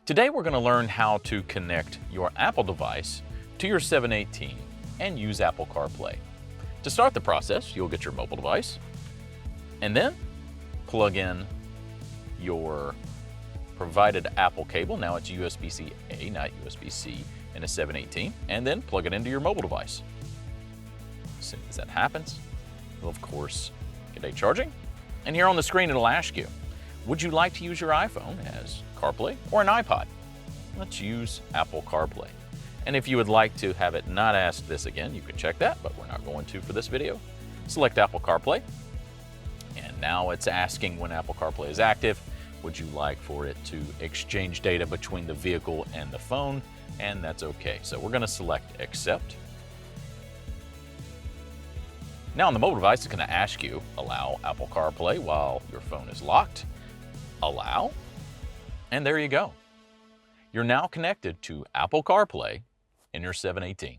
Today we're going to learn how to connect your Apple device to your 718 and use Apple CarPlay. To start the process, you'll get your mobile device and then plug in your provided Apple cable. Now it's USB-C-A, not USB-C, in a 718, and then plug it into your mobile device. As soon as that happens, you'll of course get a charging, and here on the screen it'll ask you, would you like to use your iPhone as CarPlay or an iPod? Let's use Apple CarPlay. And if you would like to have it not ask this again, you can check that, but we're not going to for this video. Select Apple CarPlay, and now it's asking when Apple CarPlay is active, would you like for it to exchange data between the vehicle and the phone? And that's okay. So we're going to select Accept. Now on the mobile device, it's going to ask you, allow Apple CarPlay while your phone is locked. Allow, and there you go. You're now connected to Apple CarPlay in your 718.